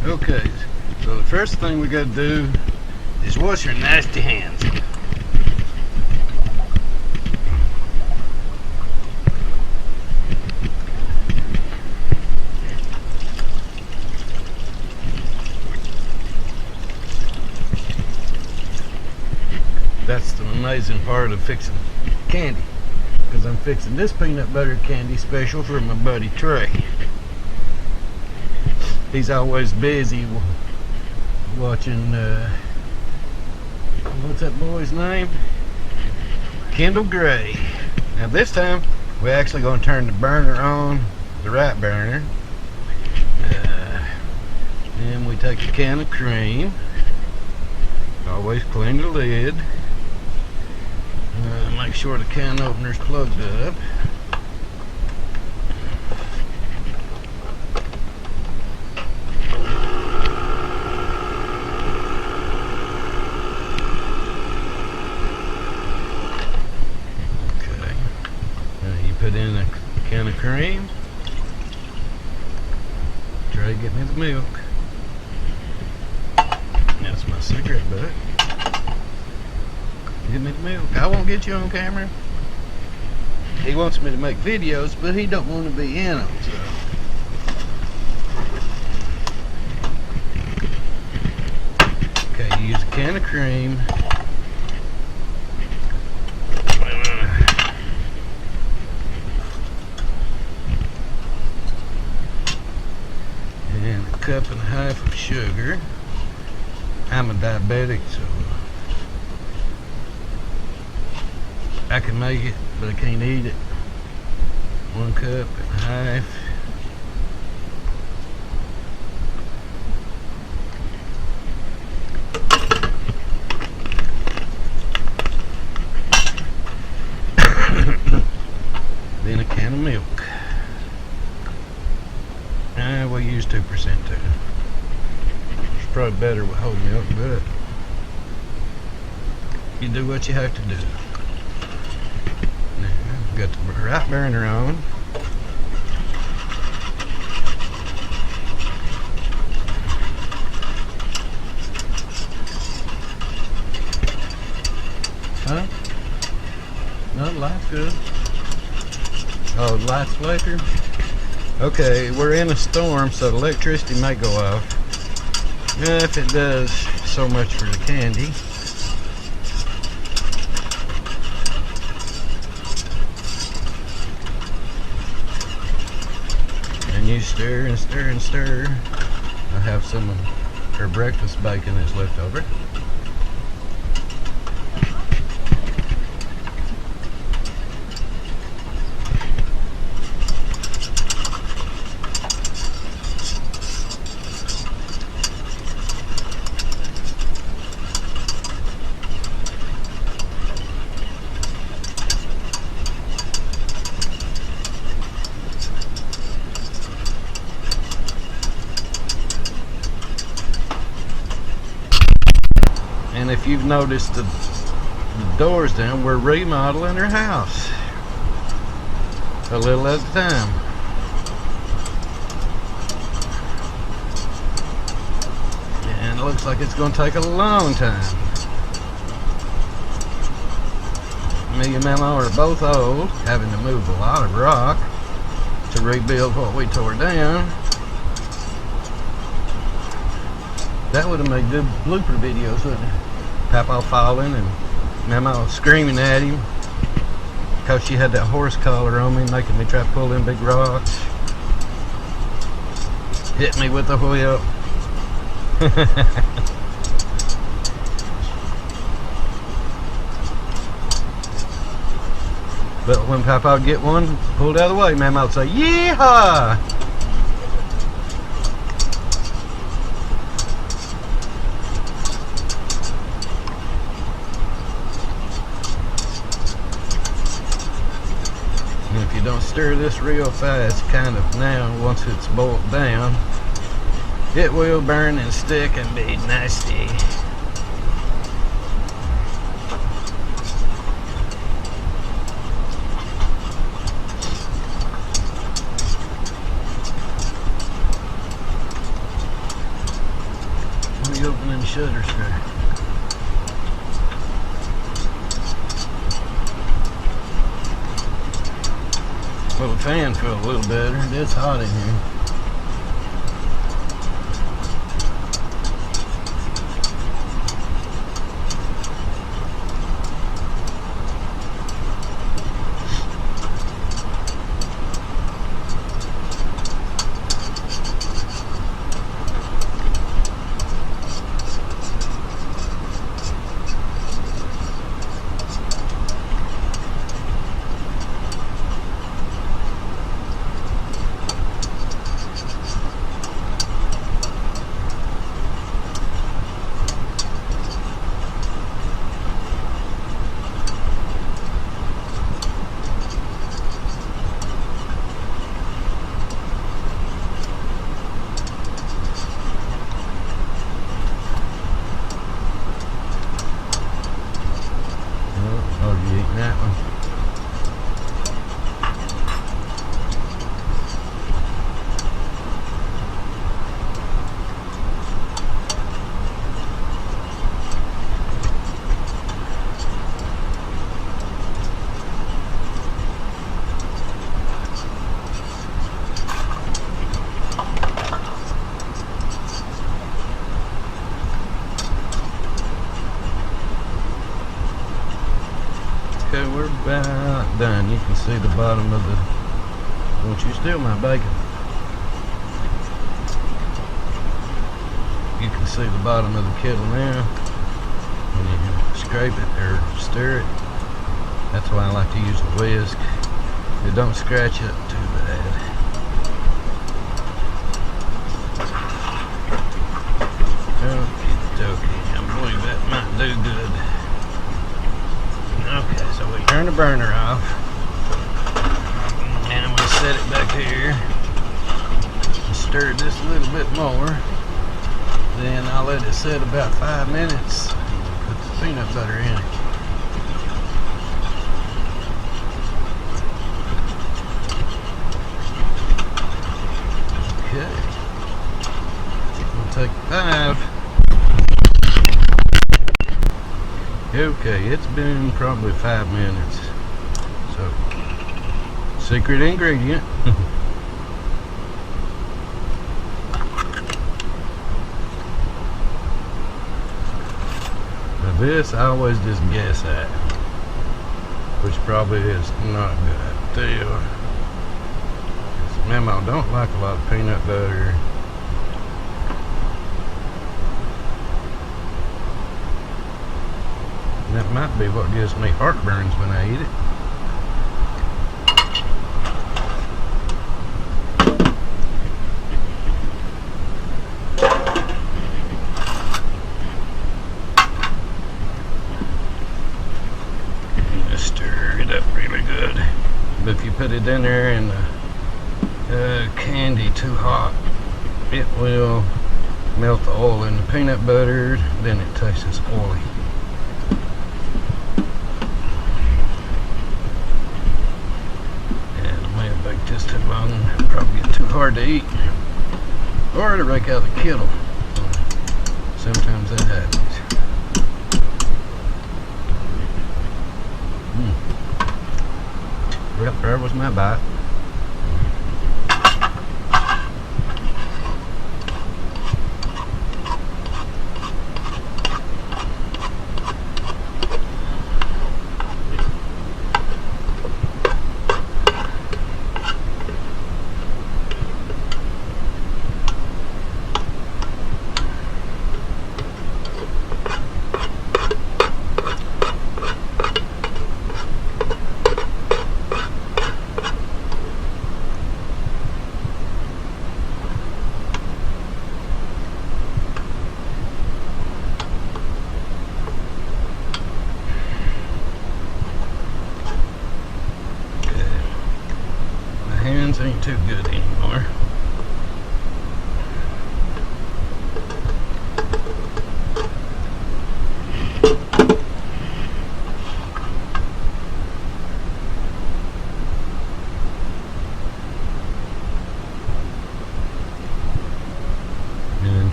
Okay, so the first thing we gotta do is wash your nasty hands. That's the amazing part of fixing candy, because I'm fixing this peanut butter candy special for my buddy Trey. He's always busy watching, what's that boy's name? Kendall Gray. Now this time, we're actually going to turn the burner on, the right burner. Then we take a can of cream. Always clean the lid. Make sure the can opener's plugged up. Okay. You put in a can of cream. Trey, get me the milk. That's my cigarette butt. Give me the milk. I won't get you on camera. He wants me to make videos, but he don't want to be in them. So. Okay, you use a can of cream. And a cup and a half of sugar. I'm a diabetic, so I can make it, but I can't eat it. 1 cup and a half. Then a can of milk. We'll use 2% too. It's probably better with whole milk, but you do what you have to do. Got the right burner on. Huh? No, the light's good. Oh, the light's flickered? Okay, we're in a storm, so the electricity may go off. If it does, so much for the candy. You stir and stir and stir. I have some of her breakfast bacon that's left over. And if you've noticed the doors down, we're remodeling her house a little at a time. And it looks like it's going to take a long time. Me and Mama are both old, having to move a lot of rock to rebuild what we tore down. That would have made good blooper videos, wouldn't it? Papaw falling and Mama screaming at him because she had that horse collar on me, making me try to pull in big rocks. Hit me with the whip. But when Papaw would get one pulled out of the way, Mama would say, "Yeehaw!" And if you don't stir this real fast, kind of now, once it's boiled down, it will burn and stick and be nasty. opening the shutters there. Well, the fan felt a little better. It's hot in here. Okay, we're about done. You can see the bottom of the... Won't you steal my bacon? You can see the bottom of the kettle now. And you can scrape it or stir it. That's why I like to use a whisk. It don't scratch up too bad. Okay, I believe that might do good. Okay, so we turn the burner off, and I'm going to set it back here and stir it just a little bit more. Then I'll let it set about 5 minutes, put the peanut butter in it. Okay, we'll take 5. Okay, it's been probably 5 minutes. So, secret ingredient. Now this I always just guess at, which probably is not a good idea. Mama don't like a lot of peanut butter. That might be what gives me heartburns when I eat it. Just stir it up really good. But if you put it in there and the candy too hot, it will melt the oil in the peanut butter, then it tastes oily. Just too long, it'll probably get too hard to eat, or it'll rake out the kettle. Sometimes that happens. Well, there was my bite.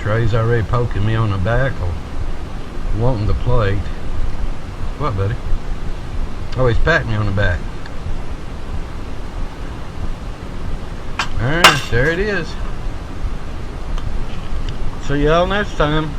Trey's already poking me on the back or wanting the plate. What, buddy? Oh, he's patting me on the back. Alright, there it is. See y'all next time.